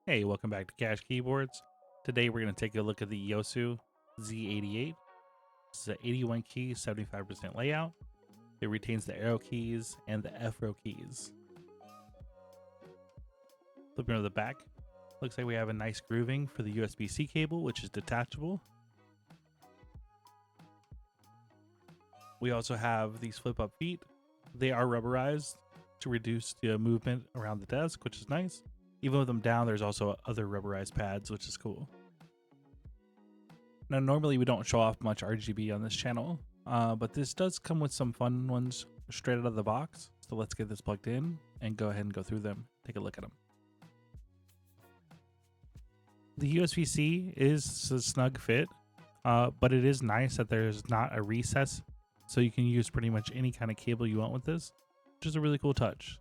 Hey, welcome back to Cash Keyboards. Today we're going to take a look at the E-Yooso Z-88. This is an 81 key, 75% layout. It retains the arrow keys and the F-row keys. Flipping over the back, looks like we have a nice grooving for the USB-C cable, which is detachable. We also have these flip-up feet. They are rubberized to reduce the movement around the desk, which is nice. Even with them down, there's also other rubberized pads, which is cool. Now, normally we don't show off much RGB on this channel, but this does come with some fun ones straight out of the box. So let's get this plugged in and go ahead and go through them. Take a look at them. The USB-C is a snug fit, but it is nice that there's not a recess, so you can use pretty much any kind of cable you want with this, which is a really cool touch.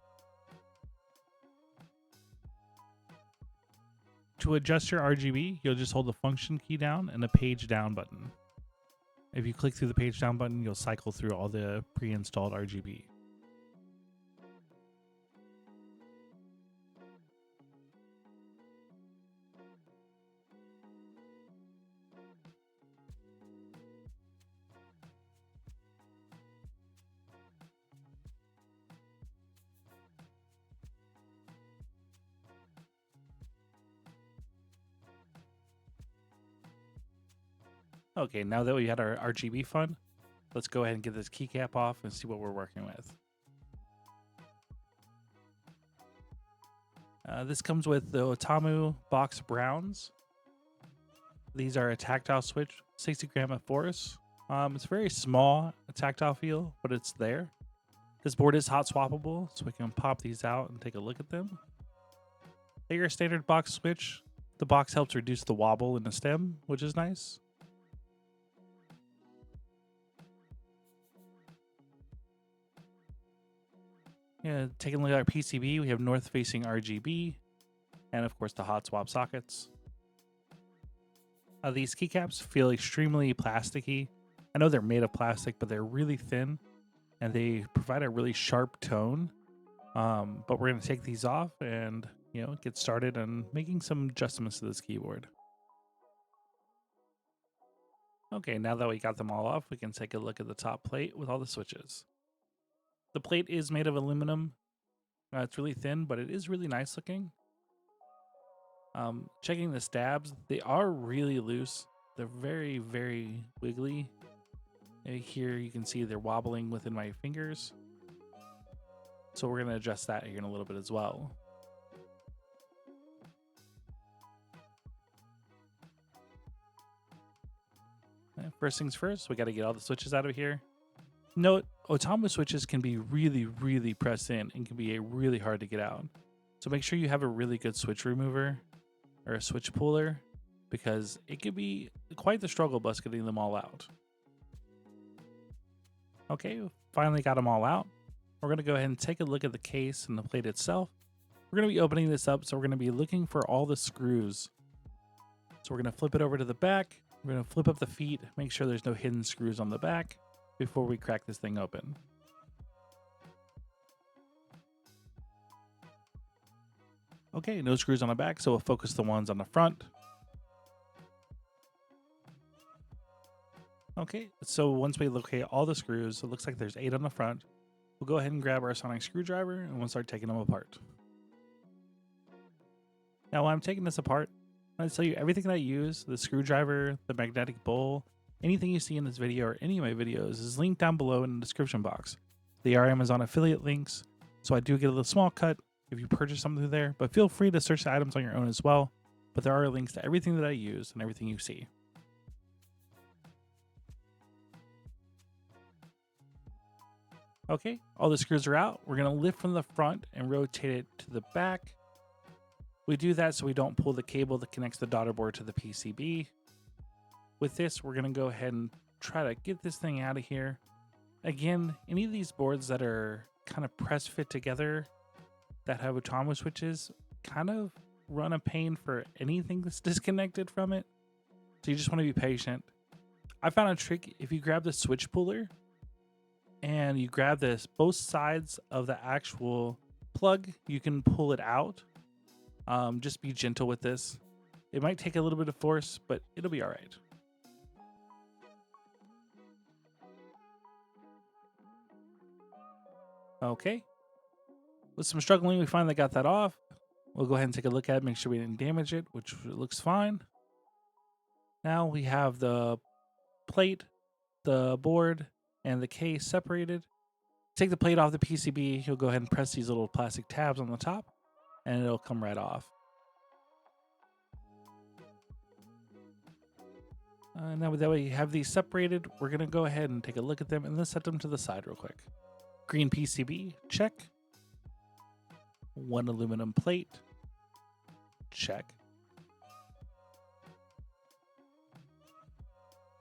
To adjust your RGB, you'll just hold the function key down and the page down button. If you click through the page down button, you'll cycle through all the pre-installed RGB. Okay, now that we had our RGB fun, let's go ahead and get this keycap off and see what we're working with. This comes with the Outemu Box Browns. These are a tactile switch, 60 gram of force. It's very small, a tactile feel, but it's there. This board is hot swappable, so we can pop these out and take a look at them. They're your standard box switch. The box helps reduce the wobble in the stem, which is nice. Yeah, taking a look at our PCB, we have north-facing RGB, and of course the hot swap sockets. These keycaps feel extremely plasticky. I know they're made of plastic, but they're really thin, and they provide a really sharp tone. But we're going to take these off and get started on making some adjustments to this keyboard. Okay, now that we got them all off, we can take a look at the top plate with all the switches. The plate is made of aluminum. It's really thin, but it is really nice looking. Checking the stabs, they are really loose. They're very, very wiggly. Here you can see they're wobbling within my fingers. So we're going to adjust that here in a little bit as well. First things first, we got to get all the switches out of here. Note, Outemu switches can be really, really pressed in and can be really hard to get out. So make sure you have a really good switch remover or a switch puller, because it could be quite the struggle bus getting them all out. Okay, finally got them all out. We're going to go ahead and take a look at the case and the plate itself. We're going to be opening this up, so we're going to be looking for all the screws. So we're going to flip it over to the back. We're going to flip up the feet, make sure there's no hidden screws on the back before we crack this thing open. Okay, no screws on the back, so we'll focus the ones on the front. Okay, so once we locate all the screws, it looks like there's 8 on the front. We'll go ahead and grab our sonic screwdriver and we'll start taking them apart. Now, while I'm taking this apart, I'm going to tell you everything that I use, the screwdriver, the magnetic bowl, anything you see in this video or any of my videos is linked down below in the description box. They are Amazon affiliate links, so I do get a little small cut if you purchase something through there, but feel free to search the items on your own as well. But there are links to everything that I use and everything you see. Okay, all the screws are out. We're going to lift from the front and rotate it to the back. We do that so we don't pull the cable that connects the daughter board to the PCB. With this, we're going to go ahead and try to get this thing out of here. Again, any of these boards that are kind of press fit together that have Outemu switches kind of run a pain for anything that's disconnected from it. So you just want to be patient. I found a trick. If you grab the switch puller and you grab both sides of the actual plug, you can pull it out. Just be gentle with this. It might take a little bit of force, but it'll be all right. Okay. With some struggling, we finally got that off. We'll go ahead and take a look at it, make sure we didn't damage it, which looks fine. Now we have the plate, the board, and the case separated. Take the plate off the PCB, you'll go ahead and press these little plastic tabs on the top, and it'll come right off. Now that we have these separated, we're going to go ahead and take a look at them and then set them to the side real quick. Green PCB, check. One aluminum plate, check.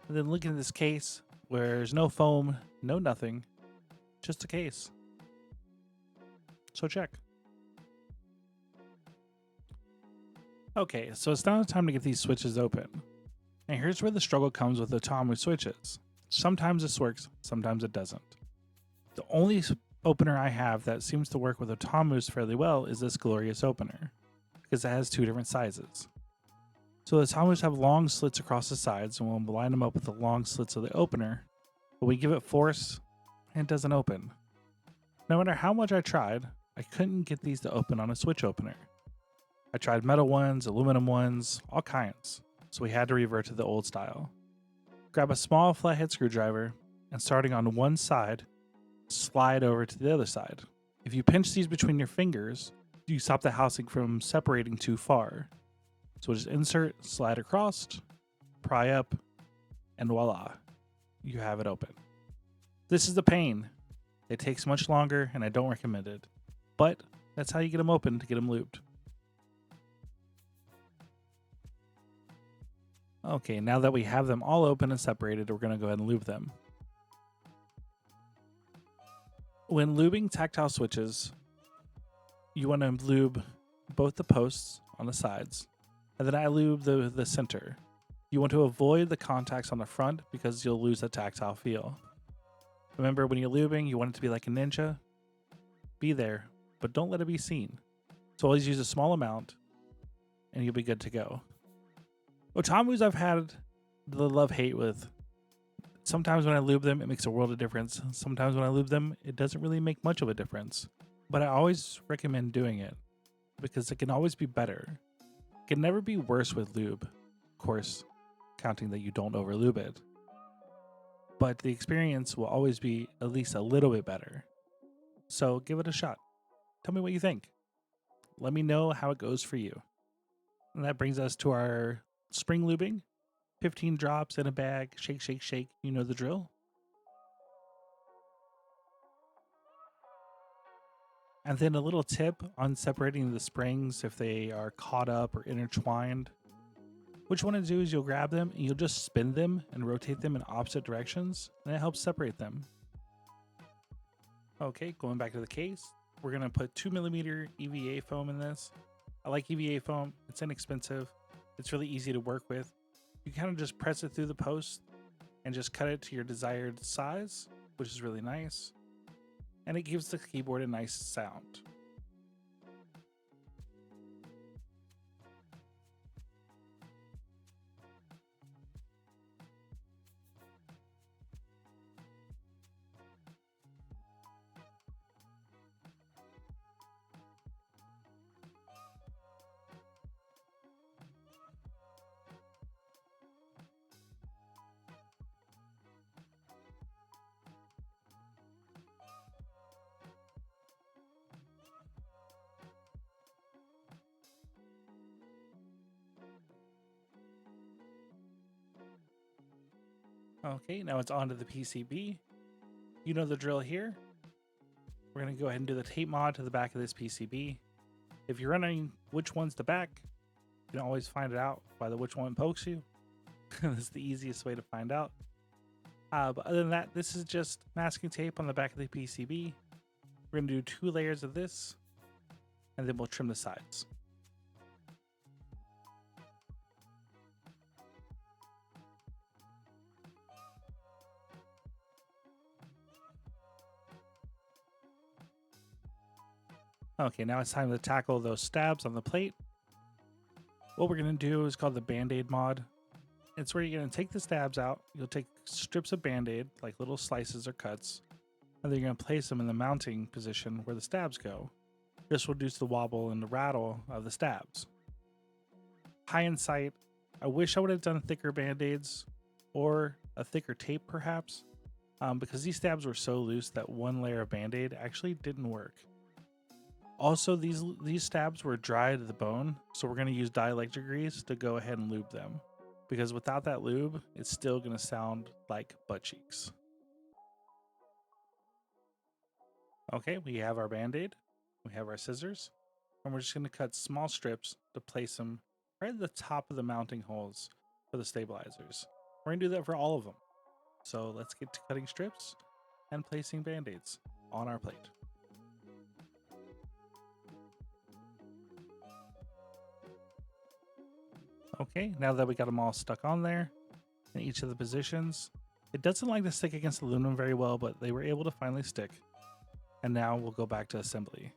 And then look at this case where there's no foam, no nothing, just a case. So check. Okay, so it's now time to get these switches open. And here's where the struggle comes with the Outemu switches. Sometimes this works, sometimes it doesn't. The only opener I have that seems to work with Outemu's fairly well is this glorious opener, because it has two different sizes. So the Outemu's have long slits across the sides, and we'll line them up with the long slits of the opener, but we give it force, and it doesn't open. No matter how much I tried, I couldn't get these to open on a switch opener. I tried metal ones, aluminum ones, all kinds, so we had to revert to the old style. Grab a small flathead screwdriver, and starting on one side, slide over to the other side. If you pinch these between your fingers, you stop the housing from separating too far. So just insert, slide across, pry up, and voila, you have it open. This is the pain. It takes much longer, and I don't recommend it. But that's how you get them open to get them lubed. Okay, now that we have them all open and separated, we're going to go ahead and lube them. When lubing tactile switches, you want to lube both the posts on the sides, and then I lube the center. You want to avoid the contacts on the front because you'll lose the tactile feel. Remember, when you're lubing, you want it to be like a ninja. Be there, but don't let it be seen. So always use a small amount, and you'll be good to go. Outemu's I've had the love-hate with. Sometimes when I lube them, it makes a world of difference. Sometimes when I lube them, it doesn't really make much of a difference. But I always recommend doing it because it can always be better. It can never be worse with lube. Of course, counting that you don't over lube it. But the experience will always be at least a little bit better. So give it a shot. Tell me what you think. Let me know how it goes for you. And that brings us to our spring lubing. 15 drops in a bag, shake, shake, shake. You know the drill. And then a little tip on separating the springs if they are caught up or intertwined. What you want to do is you'll grab them and you'll just spin them and rotate them in opposite directions, and it helps separate them. Okay, going back to the case, we're going to put 2mm EVA foam in this. I like EVA foam. It's inexpensive. It's really easy to work with. You kind of just press it through the post and just cut it to your desired size, which is really nice. And it gives the keyboard a nice sound. Okay, now it's onto the PCB. You know the drill here. We're going to go ahead and do the tape mod to the back of this PCB. If you're wondering which one's the back, you can always find it out by the which one pokes you. That's the easiest way to find out. But other than that, this is just masking tape on the back of the PCB. We're going to do 2 layers of this, and then we'll trim the sides. Okay, now it's time to tackle those stabs on the plate. What we're going to do is called the Band-Aid mod. It's where you're going to take the stabs out. You'll take strips of Band-Aid, like little slices or cuts, and then you're going to place them in the mounting position where the stabs go. This will reduce the wobble and the rattle of the stabs. High in sight, I wish I would have done thicker Band-Aids or a thicker tape perhaps, because these stabs were so loose that one layer of Band-Aid actually didn't work. Also, these stabs were dry to the bone, so we're going to use dielectric grease to go ahead and lube them, because without that lube, it's still going to sound like butt cheeks. Okay, we have our Band-Aid, we have our scissors, and we're just going to cut small strips to place them right at the top of the mounting holes for the stabilizers. We're going to do that for all of them. So let's get to cutting strips and placing Band-Aids on our plate. Okay, now that we got them all stuck on there in each of the positions, it doesn't like to stick against aluminum very well, but they were able to finally stick. And now we'll go back to assembly.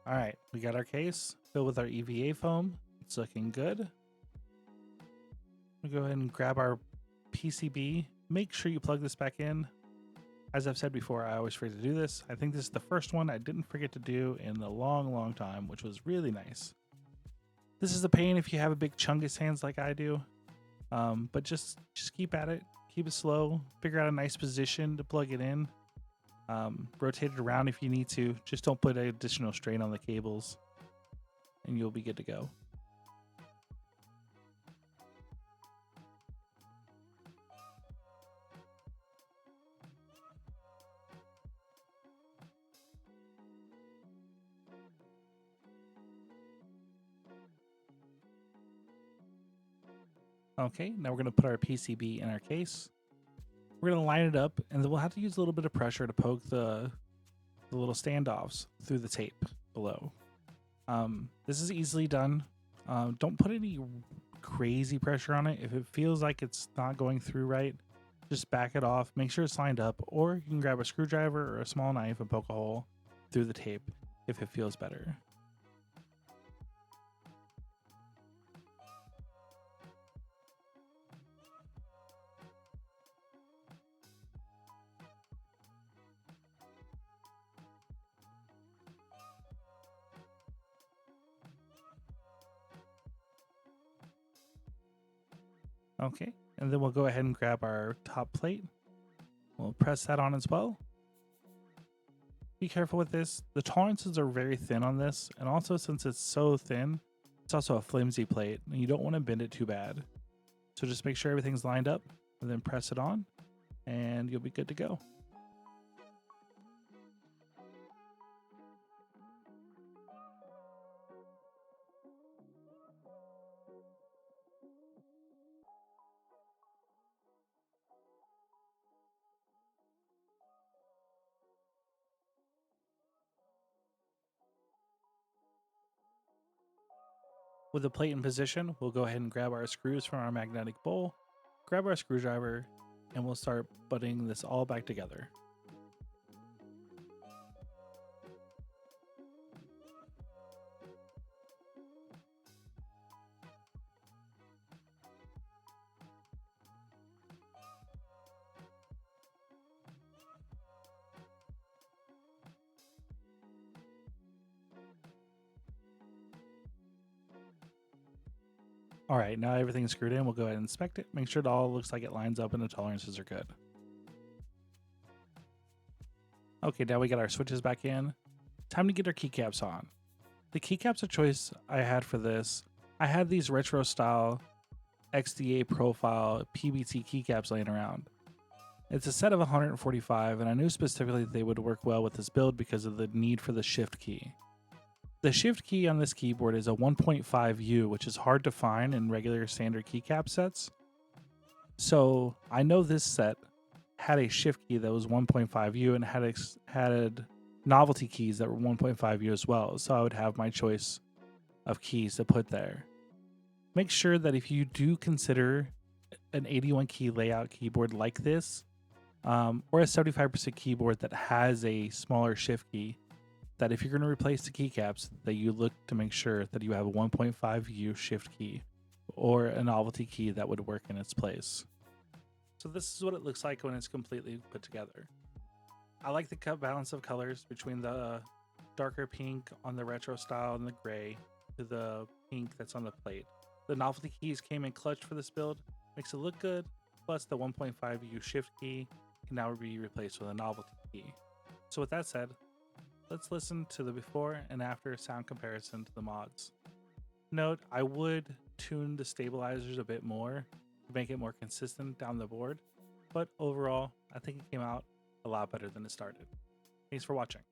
All right, we got our case filled with our EVA foam. It's looking good. We'll go ahead and grab our PCB. Make sure you plug this back in. As I've said before, I always forget to do this. I think this is the first one I didn't forget to do in a long time, which was really nice. This is a pain if you have a big chungus hands like I do, but just keep at it, keep it slow, figure out a nice position to plug it in, rotate it around if you need to, just don't put additional strain on the cables and you'll be good to go. Okay, now we're going to put our PCB in our case. We're going to line it up, and then we'll have to use a little bit of pressure to poke the little standoffs through the tape below. This is easily done. Don't put any crazy pressure on it. If it feels like it's not going through right, just back it off. Make sure it's lined up, or you can grab a screwdriver or a small knife and poke a hole through the tape if it feels better. Okay, and then we'll go ahead and grab our top plate. We'll press that on as well. Be careful with this. The tolerances are very thin on this, and also since it's so thin, it's also a flimsy plate, and you don't want to bend it too bad. So just make sure everything's lined up, and then press it on, and you'll be good to go. With the plate in position, we'll go ahead and grab our screws from our magnetic bowl, grab our screwdriver, and we'll start butting this all back together. All right, now everything's screwed in, we'll go ahead and inspect it. Make sure it all looks like it lines up and the tolerances are good. Okay, now we got our switches back in. Time to get our keycaps on. The keycaps of choice I had for this, I had these retro style XDA profile PBT keycaps laying around. It's a set of 145, and I knew specifically that they would work well with this build because of the need for the shift key. The shift key on this keyboard is a 1.5U, which is hard to find in regular standard keycap sets. So I know this set had a shift key that was 1.5U and had novelty keys that were 1.5U as well. So I would have my choice of keys to put there. Make sure that if you do consider an 81 key layout keyboard like this, or a 75% keyboard that has a smaller shift key, that if you're going to replace the keycaps, that you look to make sure that you have a 1.5U shift key or a novelty key that would work in its place. So this is what it looks like when it's completely put together. I like the balance of colors between the darker pink on the retro style and the gray to the pink that's on the plate. The novelty keys came in clutch for this build, makes it look good, plus the 1.5U shift key can now be replaced with a novelty key. So with that said, let's listen to the before and after sound comparison to the mods. Note, I would tune the stabilizers a bit more to make it more consistent down the board, but overall, I think it came out a lot better than it started. Thanks for watching.